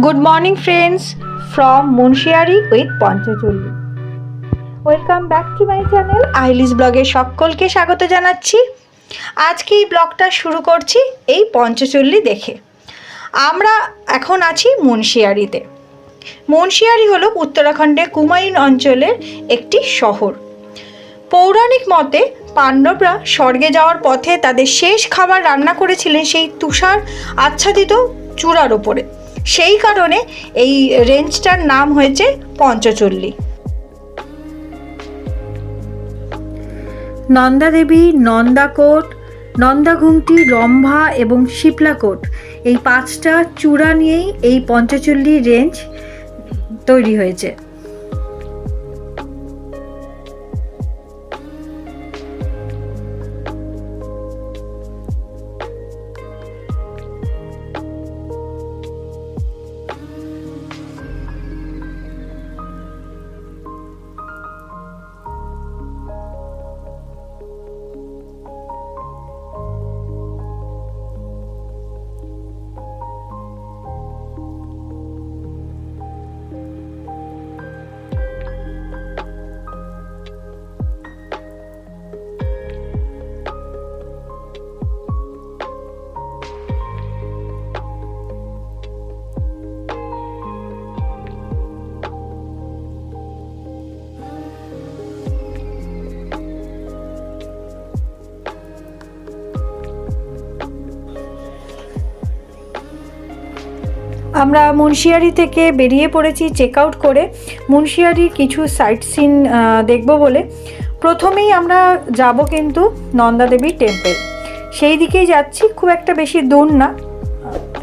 Good morning friends from Munsyari with Panchacholli. Welcome back to my channel ahelisvlog এ সকলকে স্বাগত জানাচ্ছি। আজকে এই ব্লগটা শুরু করছি এই পঞ্চচল্লি দেখে। আমরা এখন আছি মুন্সিয়ারিতে। মুন্সিয়ারি হলো উত্তরাখণ্ডের কুমায়ুন অঞ্চলের একটি শহর। পৌরাণিক মতে পাণ্ডবরা স্বর্গে যাওয়ার পথে তাদের শেষ খাবার রান্না করেছিলেন সেই তুষার আচ্ছাদিত চূড়ার ওপরে। সেই কারণে এই রেঞ্জটার নাম হয়েছে পঞ্চচল্লি। নন্দাদেবী, নন্দাকোট, নন্দাঘুমটি, রম্ভা এবং শিপলাকোট এই 5টা চূড়া নিয়েই এই পঞ্চচল্লি রেঞ্জ তৈরি হয়েছে। আমরা মুন্সিয়ারি থেকে বেরিয়ে পড়েছি চেক আউট করে মুন্সিয়ারির কিছু সাইট সিন দেখব বলে। প্রথমেই আমরা যাব কিন্তু নন্দাদেবী টেম্পল, সেই দিকেই যাচ্ছি, খুব একটা বেশি দূর না,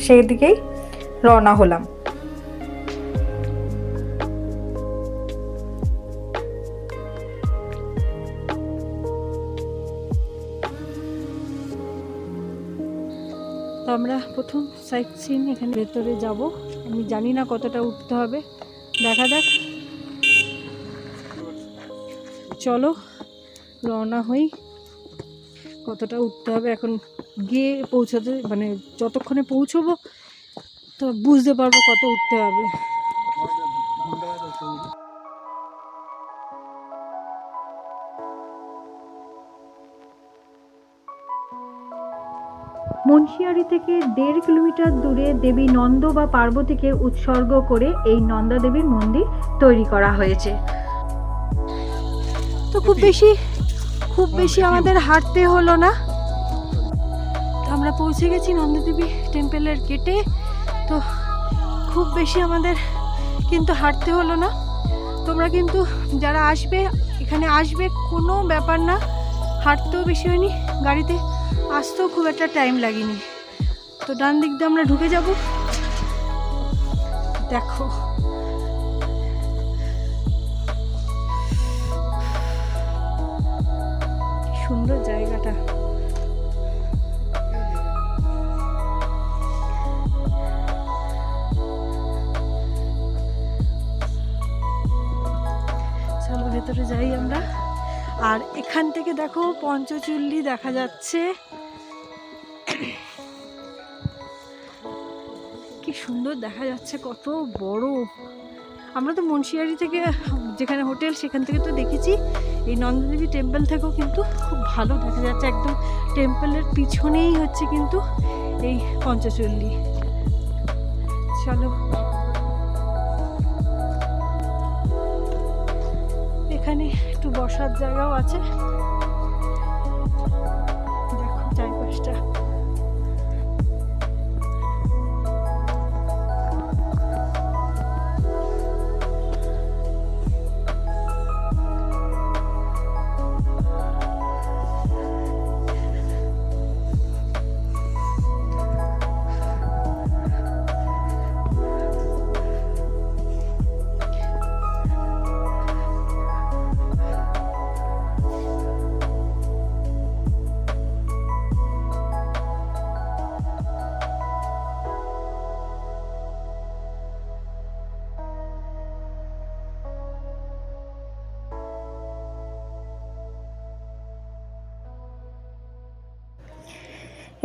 সেই দিকেই রওনা হলাম। আমরা প্রথম সাইট সিন এখানে ভেতরে যাব। আমি জানি না কতটা উঠতে হবে, দেখা যাক। চলো রওনা হই। কতটা উঠতে হবে এখন গিয়ে পৌঁছাতে, মানে যতক্ষণে পৌঁছবো তো বুঝতে পারবো কত উঠতে হবে। মুন্সিয়ারি থেকে 1.5 কিলোমিটার দূরে দেবী নন্দ বা পার্বতীকে উৎসর্গ করে এই নন্দা দেবীর মন্দির তৈরি করা হয়েছে। তো খুব বেশি আমাদের হাঁটতে হলো না, আমরা পৌঁছে গেছি নন্দা দেবী টেম্পলের গেটে। তো খুব বেশি আমাদের কিন্তু হাঁটতে হলো না। তোমরা কিন্তু যারা আসবে এখানে আসবে, কোনো ব্যাপার না, হাঁটতেও বেশি হয়নি, গাড়িতে আসতেও খুব একটা টাইম লাগেনি। তো ডান দিক দিয়ে আমরা ঢুকে যাব। দেখো সুন্দর জায়গাটা। চলো ভেতরে যাই আমরা। আর এখান থেকে দেখো পঞ্চচল্লি দেখা যাচ্ছে, কি সুন্দর দেখা যাচ্ছে, কত বড়। আমরা তো মুন্সিয়ারি থেকে যেখানে হোটেল সেখান থেকে তো দেখেছি, এই নন্দাদেবী টেম্পল থেকেও কিন্তু খুব ভালো দেখা যাচ্ছে। একদম টেম্পলের পিছনেই হচ্ছে কিন্তু এই পঞ্চচল্লি। চলো এখানে একটু বসার জায়গাও আছে, দেখো চারপাশটা।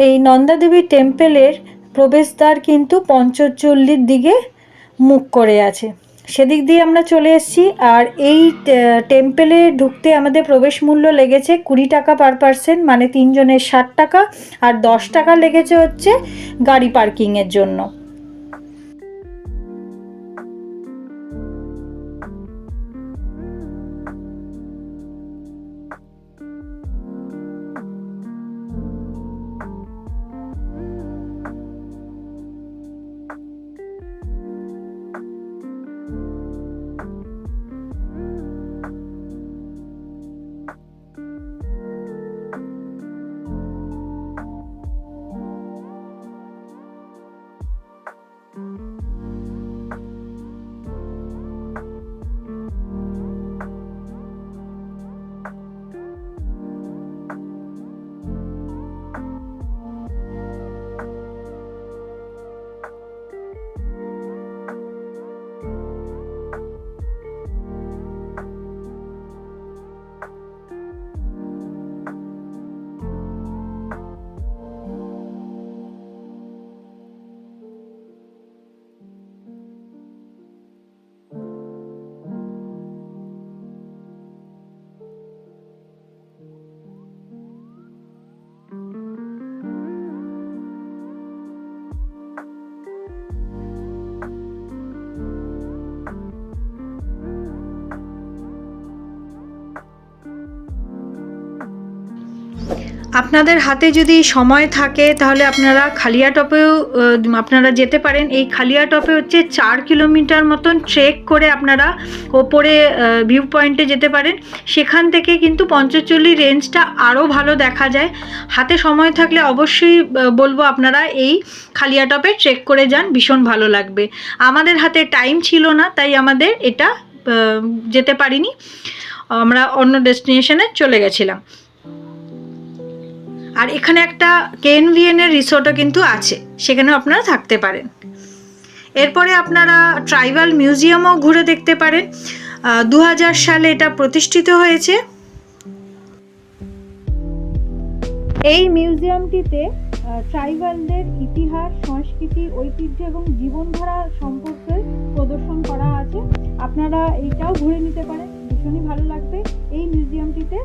এই নন্দাদেবী টেম্পলের প্রবেশদ্বার কিন্তু পঞ্চচল্লির দিকে মুখ করে আছে। সেদিক দিয়ে আমরা চলে এসেছি। আর এই টেম্পেলে ঢুকতে আমাদের প্রবেশ মূল্য লেগেছে 20 টাকা পার পার্সন, মানে 3 জনের 60 টাকা, আর 10 টাকা লেগেছে হচ্ছে গাড়ি পার্কিংয়ের জন্য। আপনাদের হাতে যদি সময় থাকে তাহলে আপনারা খালিয়াটপেও আপনারা যেতে পারেন। এই খালিয়াটপে হচ্ছে 4 কিলোমিটার মতন ট্রেক করে আপনারা ওপরে ভিউ পয়েন্টে যেতে পারেন। সেখান থেকে কিন্তু পঞ্চচল্লি রেঞ্জটা আরও ভালো দেখা যায়। হাতে সময় থাকলে অবশ্যই বলবো আপনারা এই খালিয়াটপে ট্রেক করে যান, ভীষণ ভালো লাগবে। আমাদের হাতে টাইম ছিল না, তাই আমাদের এটা যেতে পারিনি, আমরা অন্য ডেস্টিনেশনে চলে গেছিলাম। আর এখানে একটা KNVN এর রিসোর্টও কিন্তু আছে, সেখানেও আপনারা থাকতে পারেন। এরপরে আপনারা ট্রাইবাল মিউজিয়ামও ঘুরে দেখতে পারেন। 2000 সালে এটা প্রতিষ্ঠিত হয়েছে। এই মিউজিয়ামটিতে ট্রাইবালদের ইতিহাস, সংস্কৃতি, ঐতিহ্য এবং জীবনধারা সম্পর্কে প্রদর্শন করা আছে। আপনারা এইটাও ঘুরে নিতে পারেন, ভীষণই ভালো লাগবে। এই মিউজিয়ামটিতে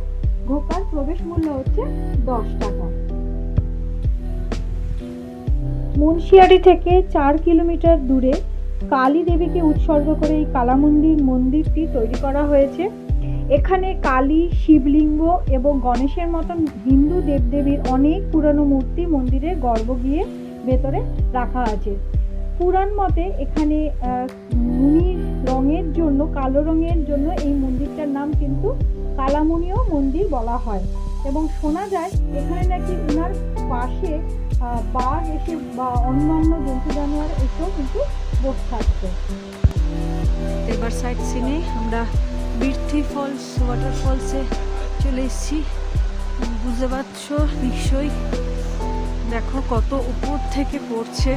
ঢোকার প্রবেশ মূল্য হচ্ছে 10 টাকা। মুন্সিয়ারি থেকে 4 কিলোমিটার দূরে কালী দেবীকে উৎসর্গ করে এই মন্দিরটি তৈরি করা হয়েছে। এখানে কালী, শিবলিঙ্গ এবং গণেশের মতন হিন্দু দেবদেবীর অনেক পুরানো মূর্তি মন্দিরের গর্ভগৃহে ভেতরে রাখা আছে। পুরাণ মতে এখানে মুনির রঙের জন্য, কালো রঙের জন্য এই মন্দিরটার নাম কিন্তু কালামুনিও মন্দির বলা হয়। এবং শোনা যায় এখানে নাকি উনার পাশে বাঘ এসে বা অন্যান্য জন্তু জানোয়ার এসেও কিন্তু বসে থাকতো। এবার সাইড সিনে আমরা বিরথি ফলস ওয়াটারফলসে চলে এসেছি। বুঝতে পারছো নিশ্চয়ই, দেখো কত উপর থেকে পড়ছে।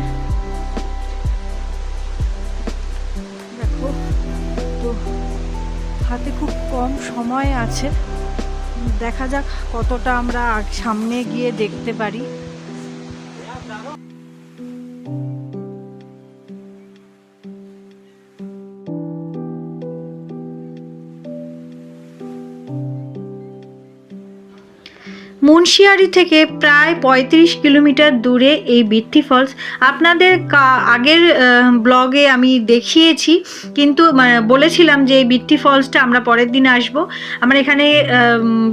দেখো তো হাতে খুব কম সময় আছে, দেখা যাক কতটা আমরা সামনে গিয়ে দেখতে পারি। মুন্সিয়ারি থেকে প্রায় 35 কিলোমিটার দূরে এই বিরথি ফলস। আপনাদের আগের ব্লগে আমি দেখিয়েছি, কিন্তু বলেছিলাম যে এই বিরথি ফলসটা আমরা পরের দিন আসব। আমরা এখানে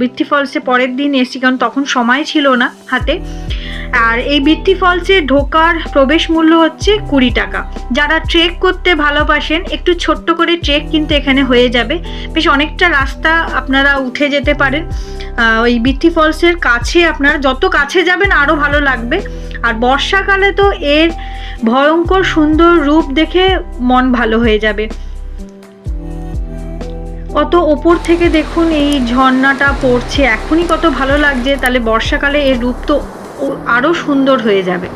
বিরথি ফলসে পরের দিন এসেছি, কারণ তখন সময় ছিল না হাতে। আর এই বিরথি ফলসে ঢোকার প্রবেশ মূল্য হচ্ছে 20 টাকা। যারা ট্রেক করতে ভালোবাসেন, একটু ছোট্ট করে ট্রেক কিন্তু এখানে হয়ে যাবে, বেশ অনেকটা রাস্তা আপনারা উঠে যেতে পারেন। ওই বিরথি ফলসের কাছে, আপনারা যত কাছে যাবেন আরও ভালো লাগবে। আর বর্ষাকালে তো এর ভয়ঙ্কর সুন্দর রূপ দেখে মন ভালো হয়ে যাবে। কত ওপর থেকে দেখুন এই ঝর্ণাটা পড়ছে, এখনই কত ভালো লাগছে, তাহলে বর্ষাকালে এর রূপ তো আরও সুন্দর হয়ে যাবে।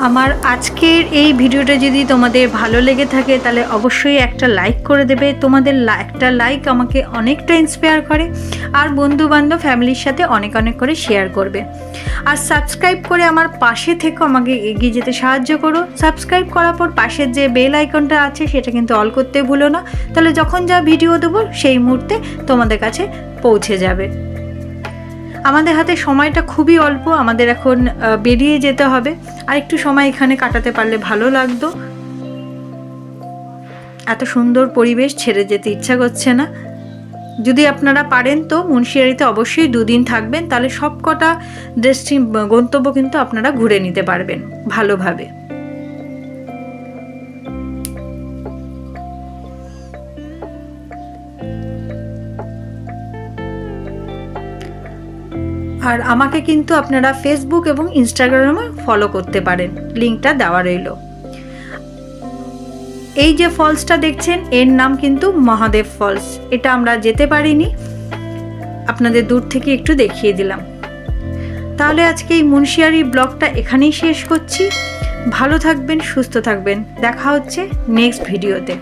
আমার আজকের এই ভিডিওটা যদি তোমাদের ভালো লেগে থাকে তাহলে অবশ্যই একটা লাইক করে দেবে। তোমাদের একটা লাইক আমাকে অনেকটা ইন্সপায়ার করে, আর বন্ধুবান্ধব ফ্যামিলির সাথে অনেক অনেক করে শেয়ার করবে। আর সাবস্ক্রাইব করে আমার পাশে থেকে আমাকে এগিয়ে যেতে সাহায্য করো। সাবস্ক্রাইব করার পর পাশের যে বেল আইকনটা আছে সেটা কিন্তু অল করতে ভুলো না, তাহলে যখন যা ভিডিও দেবো সেই মুহূর্তে তোমাদের কাছে পৌঁছে যাবে। আমাদের হাতে সময়টা খুবই অল্প, আমাদের এখন বেরিয়ে যেতে হবে, আর একটু সময় এখানে কাটাতে পারলে ভালো লাগতো। এত সুন্দর পরিবেশ ছেড়ে যেতে ইচ্ছা করছে না। যদি আপনারা পারেন তো মুন্সিয়ারিতে অবশ্যই 2 দিন থাকবেন, তাহলে সব কটা গন্তব্য কিন্তু আপনারা ঘুরে নিতে পারবেন ভালোভাবে। আর আমাকে কিন্তু আপনারা ফেসবুক এবং ইনস্টাগ্রামে ফলো করতে পারেন, লিঙ্কটা দেওয়া রইল। এই যে ফলসটা দেখছেন এর নাম কিন্তু মহাদেব ফলস। এটা আমরা যেতে পারিনি, আপনাদের দূর থেকে একটু দেখিয়ে দিলাম। তাহলে আজকে এই মুন্সিয়ারি ব্লগটা এখানেই শেষ করছি। ভালো থাকবেন, সুস্থ থাকবেন, দেখা হচ্ছে নেক্সট ভিডিওতে।